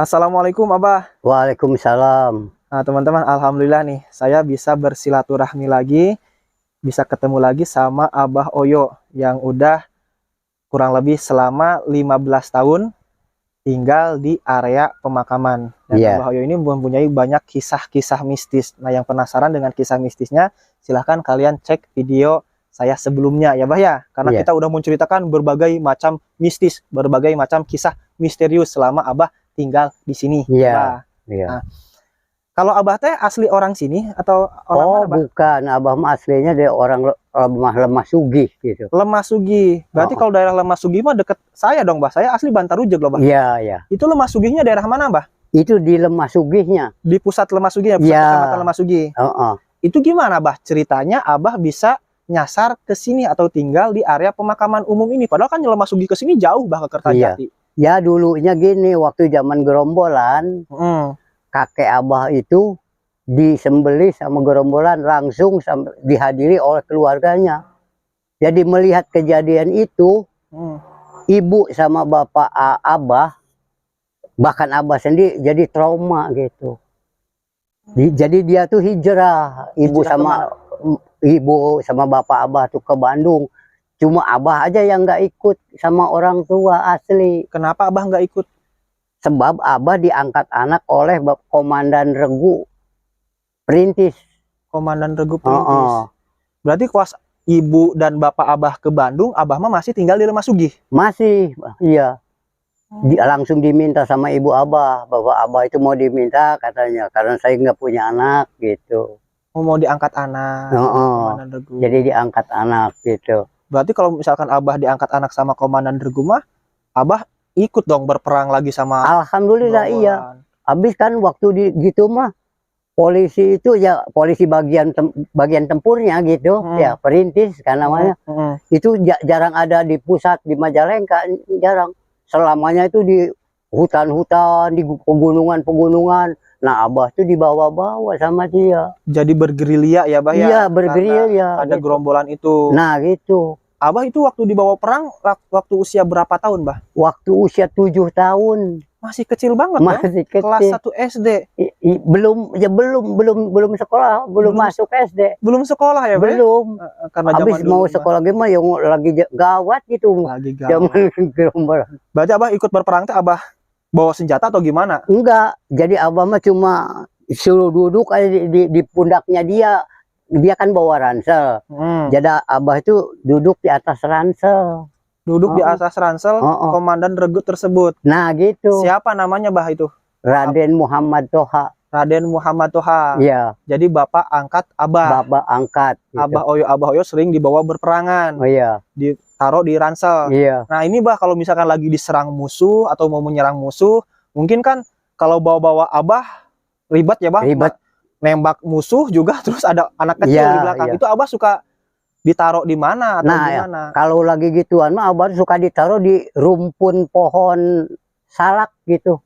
Assalamualaikum Abah. Waalaikumsalam. Nah teman-teman, alhamdulillah nih saya bisa bersilaturahmi lagi, bisa ketemu lagi sama Abah Oyo yang udah kurang lebih selama 15 tahun tinggal di area pemakaman. Dan Iya, Abah Oyo ini mempunyai banyak kisah-kisah mistis. Nah yang penasaran dengan kisah mistisnya, silahkan kalian cek video saya sebelumnya ya Bah ya. Karena iya, kita udah menceritakan berbagai macam mistis, berbagai macam kisah misterius selama Abah tinggal di sini ya iya, Bah. iya. Nah, kalau Abah teh asli orang sini atau orang Oh, mana, Bah? bukan. Abah mah aslinya dari orang lemah sugih gitu. Lemah Sugih. Berarti Oh, kalau daerah Lemah Sugih mah deket saya dong, Bah. Saya asli Bantarujek loh, Bah. iya, iya. Itu Lemah Sugihnya daerah mana, Bah? Itu di lemah sugihnya. Di pusat Lemah Sugih, ya, pusat Iya, kecamatan Lemah Sugih. heeh. Itu gimana, Bah? Ceritanya Abah bisa nyasar ke sini atau tinggal di area pemakaman umum ini. Padahal kan Lemah Sugih ke sini jauh, Bah, ke Iya. Kertajati. Ya dulunya gini, waktu zaman gerombolan, Hmm. kakek Abah itu disembelih sama gerombolan langsung sampai dihadiri oleh keluarganya. Jadi melihat kejadian itu, Hmm. ibu sama bapak Abah, bahkan Abah sendiri jadi trauma gitu. Jadi dia tuh hijrah, Hijrah kemana? ibu sama bapak Abah tuh ke Bandung. Cuma Abah aja yang nggak ikut sama orang tua asli. Kenapa Abah nggak ikut? Sebab Abah diangkat anak oleh Komandan Regu Perintis. Komandan Regu Oh, Perintis. oh. Berarti kuas ibu dan bapak Abah ke Bandung, Abah mah masih tinggal di Lemah Sugih. Masih, iya. Dia langsung diminta sama ibu Abah, bapak Abah itu mau diminta katanya, karena saya nggak punya anak gitu. Mau diangkat anak Oh, sama oh. Komandan Regu. Jadi diangkat anak gitu. Berarti kalau misalkan Abah diangkat anak sama Komandan Regu mah, Abah ikut dong berperang lagi sama Alhamdulillah iya. gerombolan. Habis kan waktu gitu mah polisi itu ya polisi bagian tempurnya gitu ya perintis kan namanya. Itu jarang ada di pusat di Majalengka, jarang. Selamanya itu di hutan-hutan, di pegunungan-pegunungan. Nah Abah tuh dibawa-bawa sama dia. Jadi bergerilya ya Bah ya, Iya karena bergerilya ada gitu. gerombolan itu. Nah gitu. Abah itu waktu dibawa perang waktu usia berapa tahun Bah? Waktu usia 7 tahun. Masih kecil banget dong. Masih Kelas kecil. 1 SD. Belum sekolah, belum masuk SD. Belum sekolah ya Bah? Belum. Karena Habis zaman dulu mau mah sekolah gimana yang lagi gawat gitu. lagi Zaman gawat. gerombolan. Berarti Abah ikut berperang teh Abah bawa senjata atau gimana? Enggak, jadi Abah mah cuma suruh duduk aja di pundaknya dia. Dia kan bawa ransel. Jadi Abah itu duduk di atas ransel. Duduk di atas ransel Komandan Regu tersebut. Nah gitu. Siapa namanya Bah itu? Raden Muhammad Toha. Raden Muhammad Toha. Iya. Jadi bapak angkat Abah. Bapak angkat. Gitu. Abah Oyo sering dibawa berperangan. Oh iya. Ditaruh di ransel. Iya. Nah ini Bah kalau misalkan lagi diserang musuh atau mau menyerang musuh, mungkin kan kalau bawa-bawa Abah ribet ya Bah. Ribet. Nembak musuh juga terus ada anak kecil di belakang. Itu Abah suka ditaruh di mana atau gimana? Kalau lagi gituan mah Abah suka ditaruh di rumpun pohon salak gitu.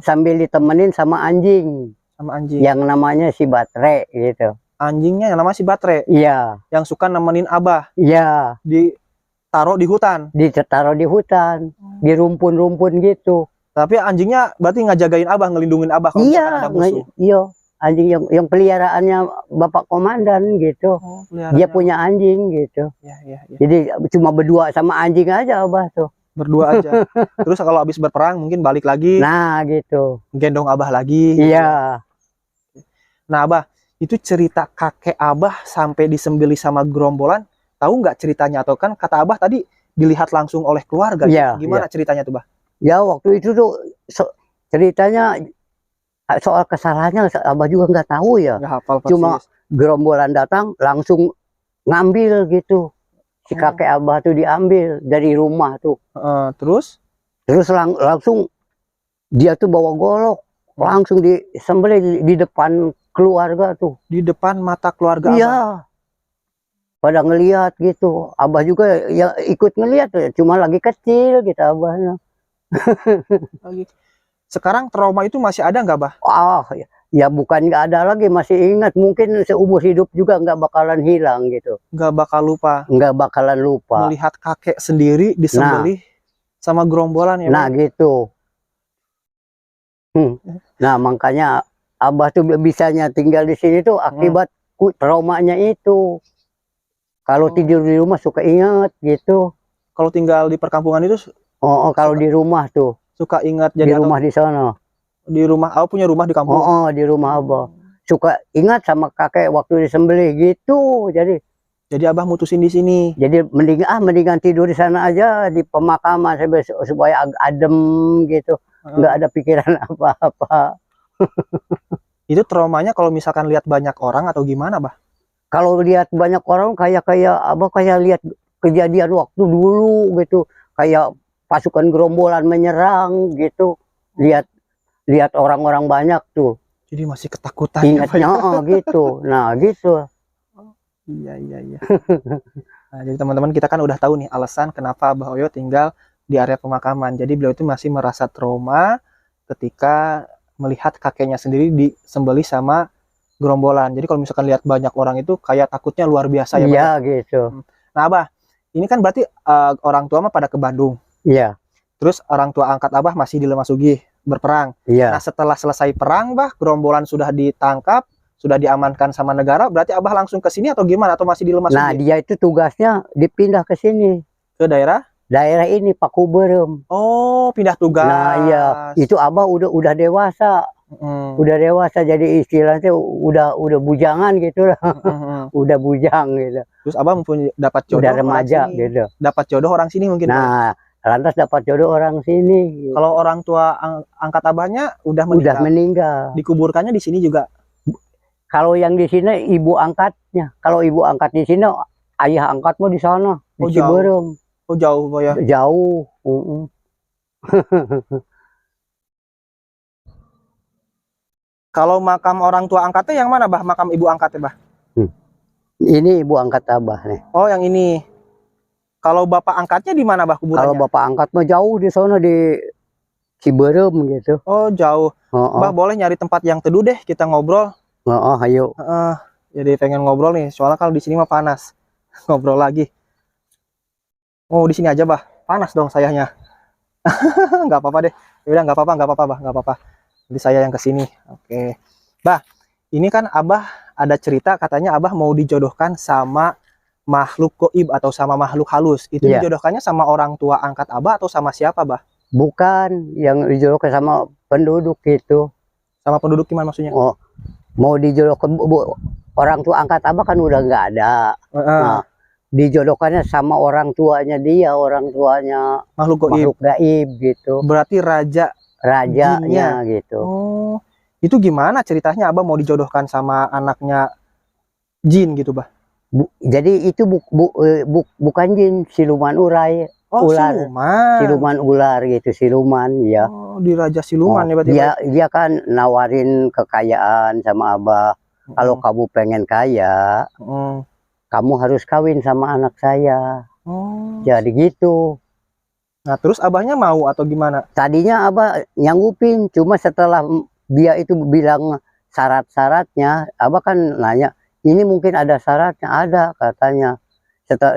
Sambil ditemenin sama anjing. Sama anjing. Yang namanya si Batre gitu. Anjingnya yang namanya si Batre. Iya. Yang suka nemenin Abah. Iya. Ditaruh di hutan. Ditaruh di hutan, di rumpun-rumpun gitu. Tapi anjingnya berarti ngajagain Abah, ngelindungin Abah kalau iya, ada musuh. Iya. Anjing yang peliharaannya Bapak Komandan gitu. Dia punya anjing gitu. Ya. Jadi cuma berdua sama anjing aja Abah tuh. Berdua aja. Terus kalau habis berperang mungkin balik lagi. Nah gitu. Gendong Abah lagi. Iya. Nah Abah, itu cerita kakek Abah sampai disembelih sama gerombolan. Tahu nggak ceritanya? Atau kan kata Abah tadi dilihat langsung oleh keluarga. Iya, gimana ceritanya tuh Bah? Ya waktu itu tuh ceritanya soal kesalahannya Abah juga nggak tahu ya. Nggak hafal persis. Cuma gerombolan datang langsung ngambil gitu. Si kakek Abah tuh diambil dari rumah tuh. Terus langsung dia tuh bawa golok. Langsung disembelih di depan keluarga tuh. Di depan mata keluarga Iya. Abah? Pada ngelihat gitu. Abah juga ya ikut ngelihat. Cuma lagi kecil gitu Abahnya. Sekarang trauma itu masih ada nggak Bah? Ya bukan nggak ada lagi, masih ingat. Mungkin seumur hidup juga nggak bakalan hilang gitu. Nggak bakal lupa. Nggak bakalan lupa. Melihat kakek sendiri disembelih sama gerombolan ya Bah? Nah gitu. Nah, makanya Abah tuh bisanya tinggal di sini tuh akibat traumanya itu. Kalau tidur di rumah suka ingat gitu. Kalau tinggal di perkampungan itu Kalau di rumah tuh, suka ingat di jadi rumah di sana. di rumah punya rumah di kampung. Di rumah Abah. Suka ingat sama kakek waktu disembelih gitu. Jadi Abah mutusin di sini. Jadi mendingan tidur di sana aja di pemakaman supaya adem gitu. Nggak ada pikiran apa-apa. Itu traumanya kalau misalkan lihat banyak orang atau gimana, Bah? Kalau lihat banyak orang kayak Abah kayak lihat kejadian waktu dulu gitu, kayak pasukan gerombolan menyerang gitu. Lihat orang-orang banyak tuh. Jadi masih ketakutan. Ingatnya gitu. Nah, gitu. Iya. Nah, jadi teman-teman kita kan udah tahu nih alasan kenapa Abah Oyo tinggal di area pemakaman. Jadi beliau itu masih merasa trauma ketika melihat kakeknya sendiri disembelih sama gerombolan. Jadi kalau misalkan lihat banyak orang itu kayak takutnya luar biasa ya, Bah? Iya, gitu. Nah, Abah, ini kan berarti orang tua mah pada ke Bandung. Iya. Terus orang tua angkat Abah masih di Lemah berperang. Iya. Nah, setelah selesai perang, Bah, gerombolan sudah ditangkap, sudah diamankan sama negara, berarti Abah langsung ke sini atau gimana? Atau masih di Lemah Nah, dia itu tugasnya dipindah ke sini. Ke daerah ini Pakuberem. Oh, pindah tugas. Nah, iya, itu Abah udah dewasa. Udah dewasa, jadi istilahnya udah bujangan gitu lah. Udah bujang gitu. Terus Abah dapat jodoh. Udah remaja gitu. Dapat jodoh orang sini mungkin. Nah, lantas dapat jodoh orang sini. Gitu. Kalau orang tua angkat Abahnya udah meninggal. Dikuburkannya di sini juga. Kalau yang di sini ibu angkatnya. Kalau ibu angkat di sini, ayah angkat mau di sana, di Ciberem. Oh, jauh, Boy, ya? Jauh. Kalau makam orang tua angkatnya yang mana, Bah? Makam ibu angkatnya, Bah? Ini ibu angkat Abah nih. Oh, yang ini. Kalau bapak angkatnya di mana, Bah, kuburannya? Kalau bapak angkat mah jauh di sana di Ciberem gitu. Oh, jauh. Bah, boleh nyari tempat yang teduh deh, kita ngobrol. Ayo. Jadi pengen ngobrol nih, soalnya kalau di sini mah panas. Ngobrol lagi. Oh, di sini aja, Bah. Panas dong sayanya. Nggak apa-apa deh. Yaudah, nggak apa-apa, Bah. Nggak apa-apa. Jadi saya yang kesini. Oke. Bah, ini kan Abah ada cerita katanya Abah mau dijodohkan sama makhluk goib atau sama makhluk halus. Itu dijodohkannya sama orang tua angkat Abah atau sama siapa, Bah? Bukan, yang dijodohkan sama penduduk gitu. Sama penduduk gimana maksudnya? Oh, mau dijodohkan orang tua angkat Abah kan udah nggak ada. Nah, dijodohkannya sama orang tuanya dia, orang tuanya makhluk gaib gitu. Berarti rajanya gitu. Oh, itu gimana ceritanya Abah mau dijodohkan sama anaknya jin gitu, Bah? Jadi itu bukan jin, siluman ular. Siluman ular gitu, siluman ya. Oh, di raja siluman ya berarti. Dia kan nawarin kekayaan sama Abah. Kalau kamu pengen kaya, kamu harus kawin sama anak saya. Jadi gitu. Nah, terus Abahnya mau atau gimana? Tadinya Abah nyanggupin, cuma setelah dia itu bilang syarat-syaratnya, Abah kan nanya, ini mungkin ada syaratnya, ada katanya.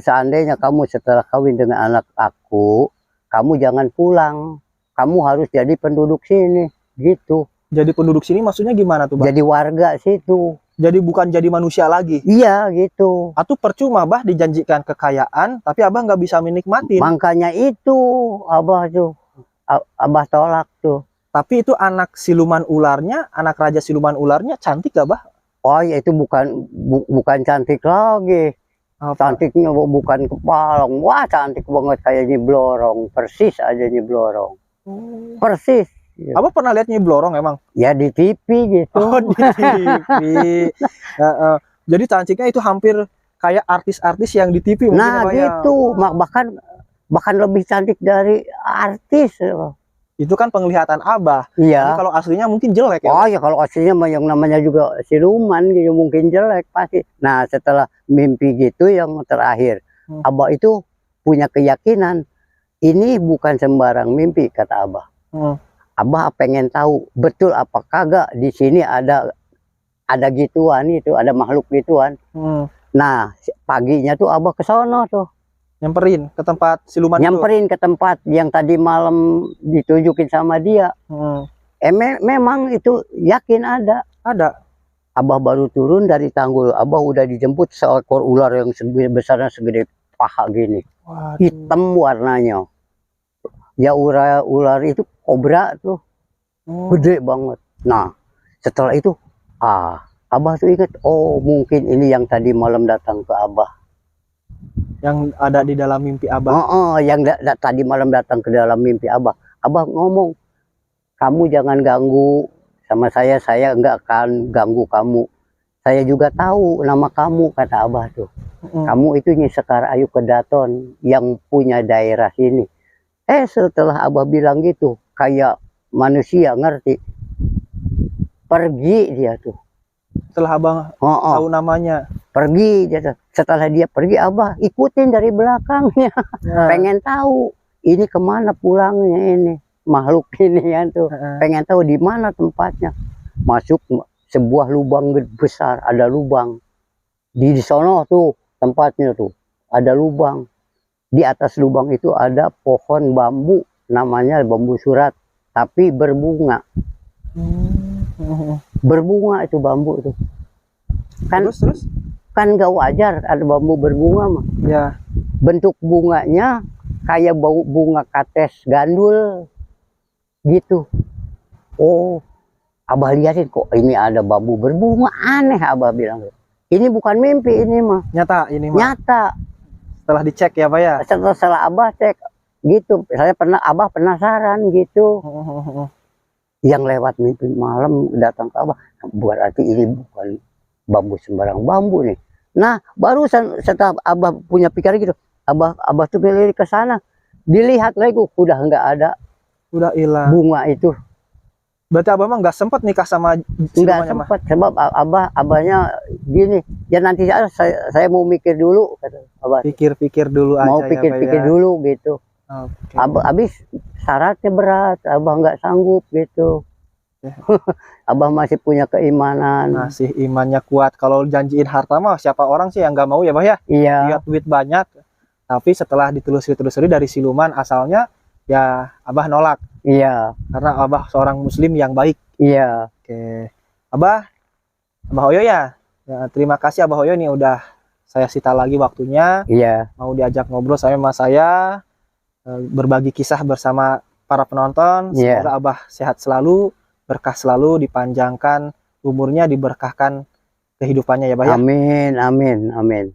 Seandainya kamu setelah kawin dengan anak aku, kamu jangan pulang, kamu harus jadi penduduk sini, gitu. Jadi penduduk sini maksudnya gimana tuh, Bah? Jadi warga situ. Jadi bukan jadi manusia lagi? Iya, gitu. Atau percuma, Bah, dijanjikan kekayaan, tapi Abah nggak bisa menikmati. Makanya itu, Abah tolak tuh. Tapi itu anak siluman ularnya, anak raja siluman ularnya cantik gak, Bah? Oh ya, itu bukan cantik lagi. Cantiknya bukan kepala. Wah, cantik banget kayak Nyi Blorong. Persis aja Nyi Blorong. Persis. Abah pernah lihat Nyi Blorong emang? Ya di TV gitu. Oh, di TV. Jadi cantiknya itu hampir kayak artis-artis yang di TV. Nah gitu, bahkan lebih cantik dari artis. Itu kan penglihatan Abah. Iya. Jadi kalau aslinya mungkin jelek ya? Oh ya, kalau aslinya yang namanya juga siluman gitu mungkin jelek pasti. Nah, setelah mimpi gitu yang terakhir, Abah itu punya keyakinan ini bukan sembarang mimpi, kata Abah. Abah pengen tahu betul apa kagak di sini ada gituan itu, ada makhluk gituan. Nah, paginya tuh Abah ke sono tuh. Nyamperin ke tempat siluman ke tempat yang tadi malam ditunjukin sama dia. Memang itu yakin ada. Ada. Abah baru turun dari tanggul, Abah udah dijemput seekor ular yang besarnya segede paha gini. Waduh. Hitam warnanya. Ya ular itu kobra tuh, gede banget. Nah, setelah itu, Abah tuh inget, oh mungkin ini yang tadi malam datang ke Abah. Yang ada di dalam mimpi Abah. Yang tadi malam datang ke dalam mimpi Abah. Abah ngomong, kamu jangan ganggu sama saya nggak akan ganggu kamu. Saya juga tahu nama kamu, kata Abah tuh. Kamu itu Nyi Sekar Ayu Kedaton yang punya daerah sini. Setelah Abah bilang gitu, kayak manusia ngerti. Pergi dia tuh. Setelah Abang tahu namanya. Pergi dia tuh. Setelah dia pergi, Abah ikutin dari belakangnya. Pengen tahu ini kemana pulangnya ini. Makhluk ini kan tuh. Pengen tahu di mana tempatnya. Masuk sebuah lubang besar, ada lubang. Di sono tuh tempatnya tuh. Ada lubang. Di atas lubang itu ada pohon bambu, namanya bambu surat, tapi berbunga. Berbunga itu bambu itu. Kan Terus? Kan gak wajar ada bambu berbunga mah. Ya. Bentuk bunganya kayak bau bunga kates gandul gitu. Oh, Abah lihatin kok ini ada bambu berbunga, aneh Abah bilang. Ini bukan mimpi ini mah. Nyata ini mah. Nyata. Setelah dicek ya Pak ya. Setelah Abah cek gitu, Abah penasaran gitu. Yang lewat mimpi malam datang ke Abah, berarti ini bukan bambu sembarang bambu nih. Nah, barusan setelah Abah punya pikiran gitu, Abah tuh ngelirik ke sana, dilihat lagi udah nggak ada, udah hilang bunga itu. Berarti Abah mah nggak sempat nikah sama nggak sempat, sebab Abahnya gini, ya nanti saya mau mikir dulu, kata Abah. Pikir-pikir dulu aja. Mau pikir-pikir dulu gitu. Okay. Abis syaratnya berat, Abah nggak sanggup gitu. Abah masih punya keimanan. Masih imannya kuat. Kalau janjiin harta mah siapa orang sih yang nggak mau ya Bah ya? Iya. Lihat duit banyak. Tapi setelah ditelusuri dari siluman asalnya, ya Abah nolak. Iya. Karena Abah seorang muslim yang baik. Iya. Oke. Abah Hoyo ya? Terima kasih Abah Hoyo nih udah saya sita lagi waktunya. Iya. Mau diajak ngobrol sama saya. Berbagi kisah bersama para penonton. Semoga Abah sehat selalu. Berkah selalu, dipanjangkan umurnya, diberkahkan kehidupannya ya Bah ya. Amin, amin, amin.